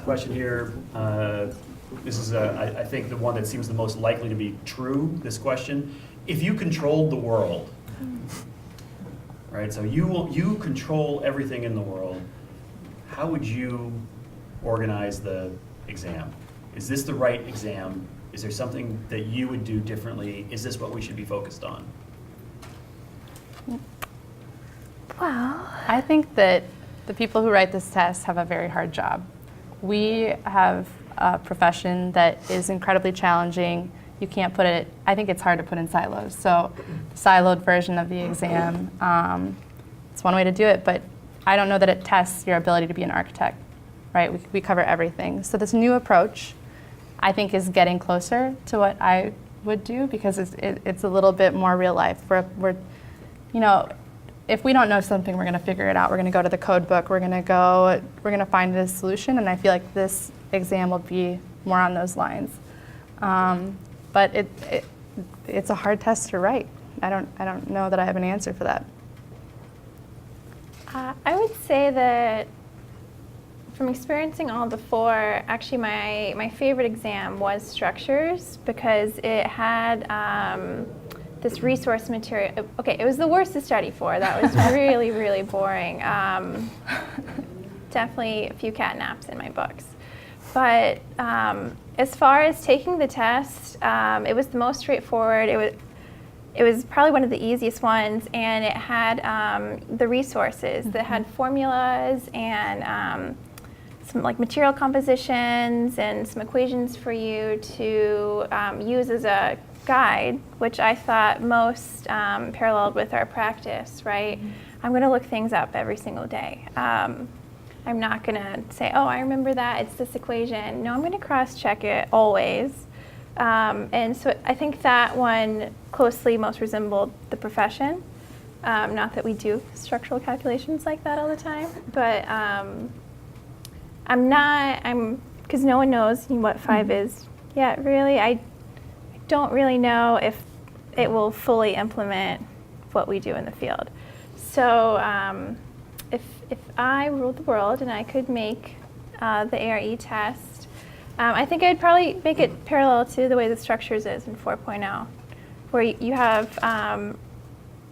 question here. This is, I think, the one that seems the most likely to be true, this question. If you controlled the world, right, so you control everything in the world, how would you organize the exam? Is this the right exam? Is there something that you would do differently? Is this what we should be focused on? Well, I think that the people who write this test have a very hard job. We have a profession that is incredibly challenging. You can't put it, I think it's hard to put in silos. So the siloed version of the exam, it's one way to do it, but I don't know that it tests your ability to be an architect, right? We cover everything. So this new approach, I think, is getting closer to what I would do because it's a little bit more real life. We're you know, if we don't know something, we're going to figure it out. We're going to go to the code book. We're going to find a solution, and I feel like this exam will be more on those lines. But it's a hard test to write. I don't know that I have an answer for that. I would say that from experiencing all the four, actually my favorite exam was structures because it had this resource material. Okay, it was the worst to study for. That was really, really boring. Definitely a few cat naps in my books. But as far as taking the test, it was the most straightforward. It was probably one of the easiest ones, and it had the resources that had formulas and some like material compositions and some equations for you to use as a guide, which I thought most paralleled with our practice, right? I'm going to look things up every single day. I'm not going to say, oh, I remember that, it's this equation. No, I'm going to cross-check it always. And so I think that one closely most resembled the profession. Not that we do structural calculations like that all the time, but because no one knows what 5 is yet, really. I don't really know if it will fully implement what we do in the field. So if I ruled the world and I could make the ARE test, I think I'd probably make it parallel to the way the structures is in 4.0, where you have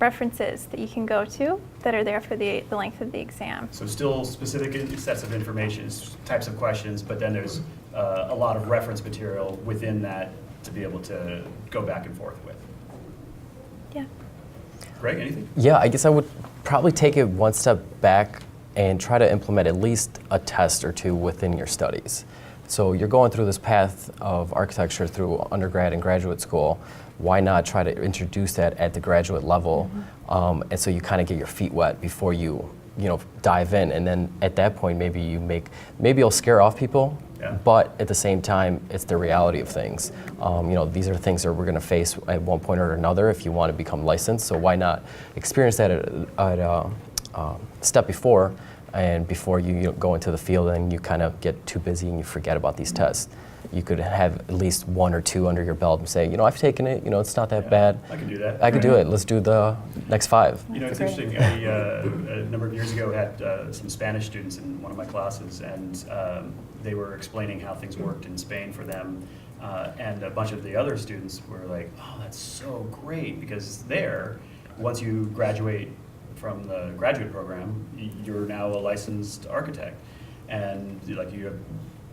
references that you can go to that are there for the length of the exam. So still specific sets of information, types of questions, but then there's a lot of reference material within that to be able to go back and forth with. Yeah. Greg, anything? Yeah, I guess I would probably take it one step back and try to implement at least a test or two within your studies. So you're going through this path of architecture through undergrad and graduate school. Why not try to introduce that at the graduate level? And so you kind of get your feet wet before you dive in. And then at that point, maybe you'll scare off people. Yeah. But at the same time, it's the reality of things. These are things that we're going to face at one point or another if you want to become licensed. So why not experience that at a step before, and before you go into the field and you kind of get too busy and you forget about these tests. You could have at least 1 or 2 under your belt and say, I've taken it, it's not that bad. I can do that. I could do it. Let's do the next 5. It's interesting. A number of years ago, I had some Spanish students in one of my classes, and they were explaining how things worked in Spain for them. And a bunch of the other students were like, oh, that's so great, because there, once you graduate from the graduate program, you're now a licensed architect. And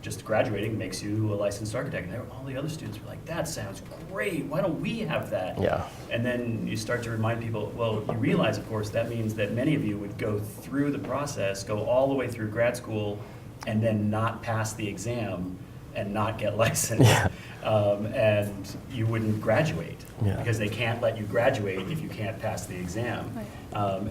just graduating makes you a licensed architect. And all the other students were like, that sounds great. Why don't we have that? Yeah. And then you start to remind people, well, you realize, of course, that means that many of you would go through the process, go all the way through grad school, and then not pass the exam and not get licensed. Yeah. And you wouldn't graduate. Yeah. Because they can't let you graduate if you can't pass the exam. Right.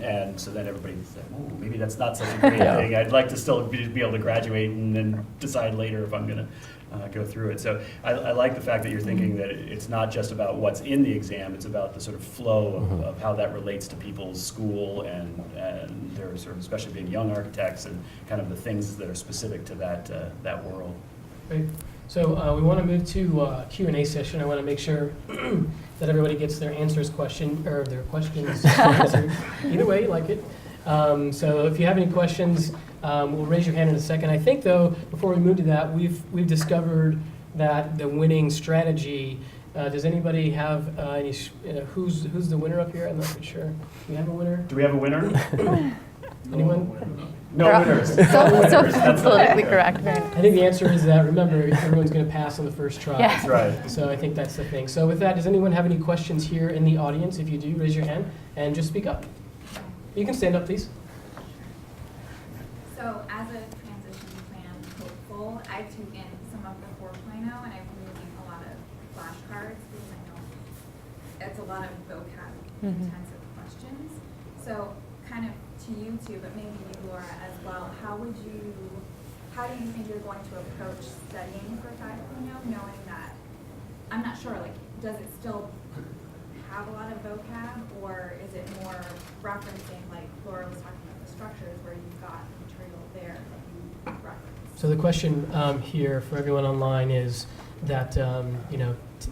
And so then everybody's like, oh, maybe that's not such a great thing. I'd like to still be able to graduate and then decide later if I'm going to go through it. So I like the fact that you're thinking that it's not just about what's in the exam, it's about the sort of flow of how that relates to people's school and their sort of, especially being young architects, and kind of the things that are specific to that world. Great. So we want to move to Q&A session. I want to make sure that everybody gets their questions answered. Either way, you like it. So if you have any questions, we'll raise your hand in a second. I think, though, before we move to that, we've discovered that the winning strategy. Does anybody have any? Who's the winner up here? I'm not quite sure. Do we have a winner? Do we have a winner? Anyone? No winners. So That's politically correct. I think the answer is that, remember, everyone's going to pass on the first try. Yeah. That's right. So I think that's the thing. So with that, does anyone have any questions here in the audience? If you do, raise your hand and just speak up. You can stand up, please. So as a transition plan hopeful, I've taken some of the 4.0 and I've been using a lot of flashcards because I know it's a lot of vocab intensive questions. So kind of to you two, but maybe you, Laura, as well, how do you think you're going to approach studying for 5.0 knowing that, I'm not sure, like, does it still have a lot of vocab, or is it more referencing, like Laura was talking about the structures where you've got material there that you reference? So the question here for everyone online is that,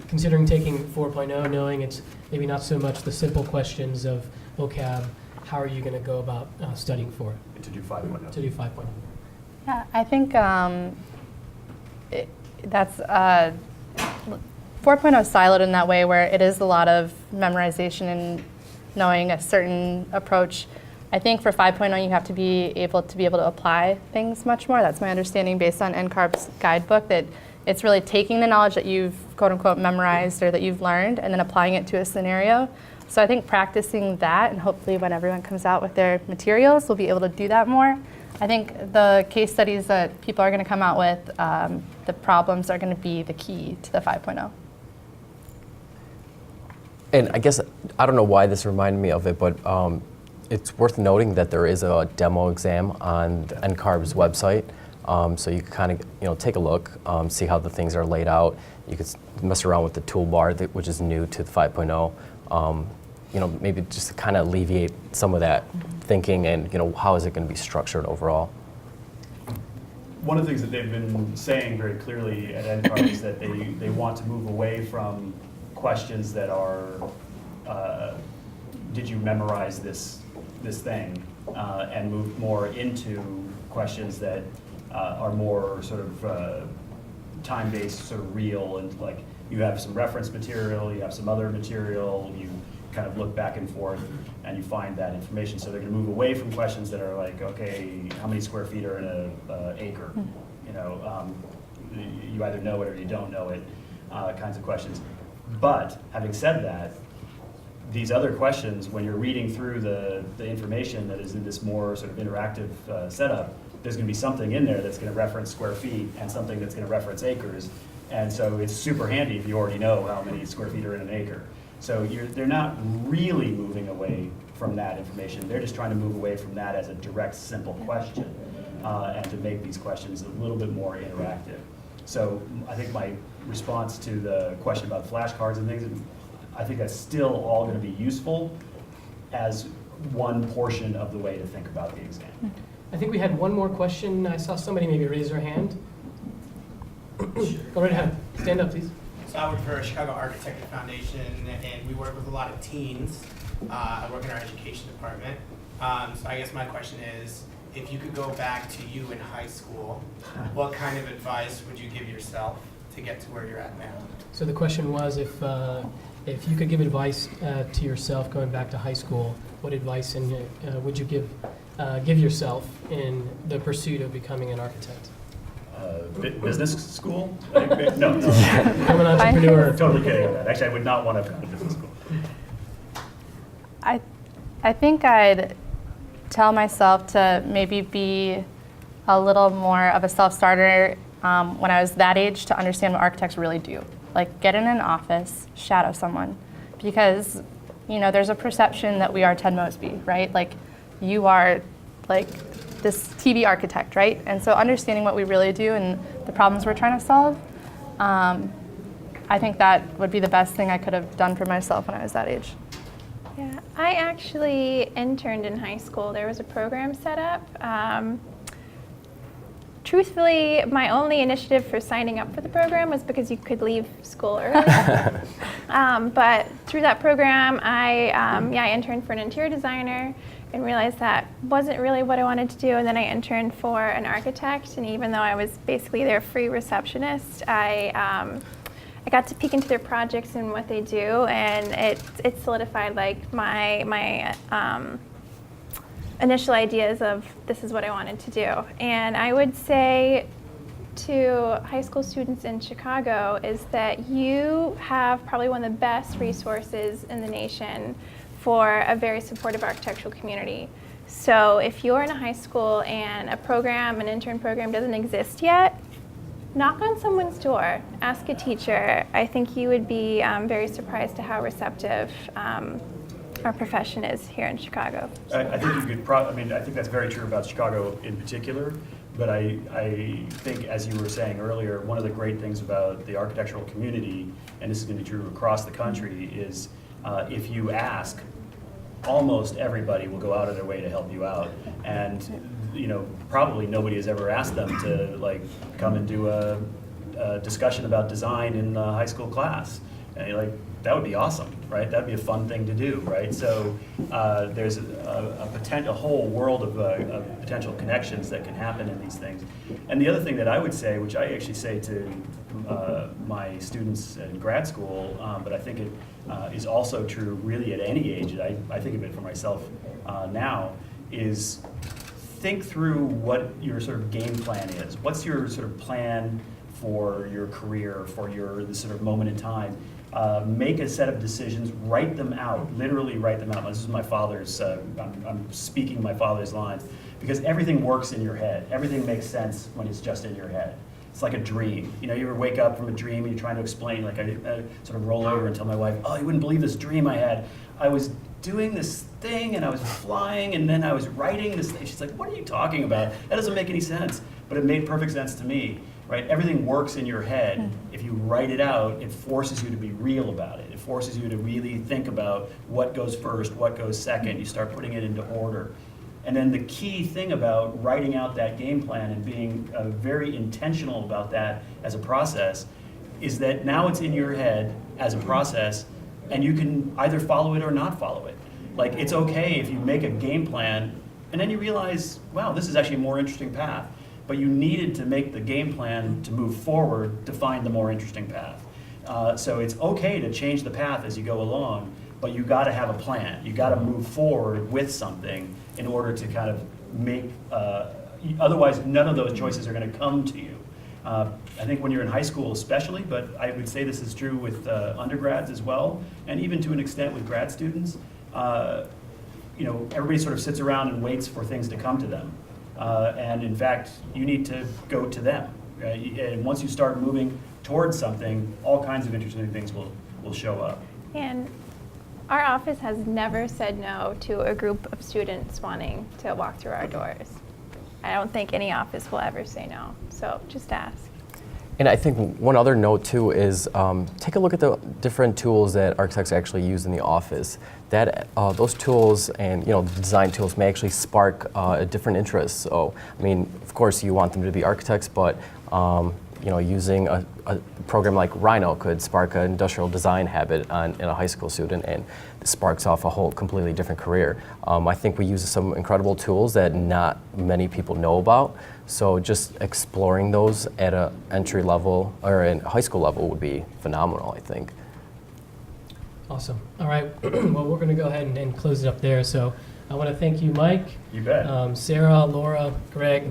considering taking 4.0, knowing it's maybe not so much the simple questions of vocab, how are you going to go about studying for it? To do 5.0. To do 5.0. Yeah, I think that's 4.0 siloed in that way where it is a lot of memorization and knowing a certain approach. I think for 5.0 you have to be able to apply things much more. That's my understanding based on NCARB's guidebook, that it's really taking the knowledge that you've quote unquote memorized or that you've learned and then applying it to a scenario. So I think practicing that, and hopefully when everyone comes out with their materials, we'll be able to do that more. I think the case studies that people are going to come out with, the problems are going to be the key to the 5.0. And I guess, I don't know why this reminded me of it, but it's worth noting that there is a demo exam on the NCARB's website. So you can kind of take a look, see how the things are laid out. You could mess around with the toolbar, which is new to the 5.0. Maybe just to kind of alleviate some of that thinking and, how is it going to be structured overall? One of the things that they've been saying very clearly at NCARB is that they want to move away from questions that are, did you memorize this thing, and move more into questions that are more sort of time-based, sort of real, and like you have some reference material, you have some other material, you kind of look back and forth and you find that information. So they're going to move away from questions that are like, okay, how many square feet are in an acre? You either know it or you don't know it, kinds of questions. But having said that, these other questions, when you're reading through the information that is in this more sort of interactive setup, there's going to be something in there that's going to reference square feet and something that's going to reference acres. And so it's super handy if you already know how many square feet are in an acre. So they're not really moving away from that information. They're just trying to move away from that as a direct, simple question, and to make these questions a little bit more interactive. So I think my response to the question about flashcards and things, I think that's still all going to be useful as one portion of the way to think about the exam. I think we had one more question. I saw somebody maybe raise their hand. Go right ahead. Stand up, please. So I work for Chicago Architecture Foundation, and we work with a lot of teens. I work in our education department. So I guess my question is, if you could go back to you in high school, what kind of advice would you give yourself to get to where you're at now? So the question was, if you could give advice to yourself going back to high school, what advice would you give yourself in the pursuit of becoming an architect? Business school? No. Become an entrepreneur. Totally kidding on that. Actually, I would not want to go to business school. I think I'd tell myself to maybe be a little more of a self-starter when I was that age to understand what architects really do. Like, get in an office, shadow someone. Because, there's a perception that we are Ted Mosby, right? Like, you are, like, this TV architect, right? And so understanding what we really do and the problems we're trying to solve, I think that would be the best thing I could have done for myself when I was that age. Yeah, I actually interned in high school. There was a program set up. Truthfully, my only initiative for signing up for the program was because you could leave school early. But through that program, I interned for an interior designer, and realized that wasn't really what I wanted to do. And then I interned for an architect, and even though I was basically their free receptionist, I got to peek into their projects and what they do, and it solidified like my initial ideas of this is what I wanted to do. And I would say to high school students in Chicago is that you have probably one of the best resources in the nation for a very supportive architectural community. So if you're in a high school and an intern program doesn't exist yet, knock on someone's door, ask a teacher. I think you would be very surprised to how receptive our profession is here in Chicago. I think you could I think that's very true about Chicago in particular, but I think, as you were saying earlier, one of the great things about the architectural community, and this is going to be true across the country, is if you ask, almost everybody will go out of their way to help you out. And probably nobody has ever asked them to like come and do a discussion about design in a high school class. And you're like, that would be awesome, right? That'd be a fun thing to do, right? So there's a whole world of potential connections that can happen in these things. And the other thing that I would say, which I actually say to my students in grad school, but I think it is also true really at any age, I think of it for myself now, is think through what your sort of game plan is. What's your sort of plan for your career, for this sort of moment in time? Make a set of decisions, write them out, literally write them out. This is my father's, I'm speaking my father's lines, because everything works in your head. Everything makes sense when it's just in your head. It's like a dream. You ever wake up from a dream and you're trying to explain, like I sort of roll over and tell my wife, oh, you wouldn't believe this dream I had. I was doing this thing and I was flying and then I was writing this thing. She's like, what are you talking about? That doesn't make any sense. But it made perfect sense to me. Right? Everything works in your head. If you write it out, it forces you to be real about it. It forces you to really think about what goes first, what goes second. You start putting it into order. And then the key thing about writing out that game plan and being very intentional about that as a process is that now it's in your head as a process, and you can either follow it or not follow it. Like, it's okay if you make a game plan and then you realize, wow, this is actually a more interesting path. But you needed to make the game plan to move forward to find the more interesting path. So it's okay to change the path as you go along, but you got to have a plan. You got to move forward with something in order to kind of make, otherwise none of those choices are going to come to you. I think when you're in high school especially, but I would say this is true with undergrads as well, and even to an extent with grad students, everybody sort of sits around and waits for things to come to them. And in fact, you need to go to them. And once you start moving towards something, all kinds of interesting things will show up. And our office has never said no to a group of students wanting to walk through our doors. I don't think any office will ever say no, so just ask. And I think one other note too is take a look at the different tools that architects actually use in the office. That those tools and the design tools may actually spark different interests. So I mean, of course, you want them to be architects, but using a program like Rhino could spark an industrial design habit in a high school student, and sparks off a whole completely different career. I think we use some incredible tools that not many people know about. So just exploring those at an entry level or in high school level would be phenomenal, I think. Awesome. All right. Well, we're going to go ahead and close it up there. So I want to thank you, Mike. You bet. Sarah, Laura, Greg.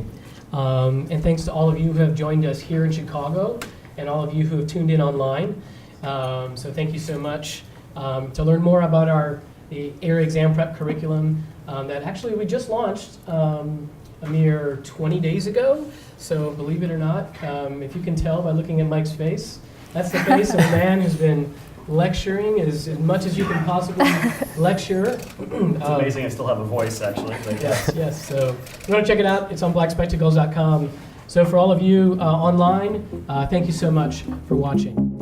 And thanks to all of you who have joined us here in Chicago and all of you who have tuned in online. So thank you so much. To learn more about the area exam prep curriculum that actually we just launched a mere 20 days ago. So believe it or not, if you can tell by looking at Mike's face, that's the face of a man who's been lecturing as much as you can possibly lecture. It's amazing I still have a voice, actually. But Yes. So if you want to check it out, it's on blackspectacles.com. So for all of you online, thank you so much for watching.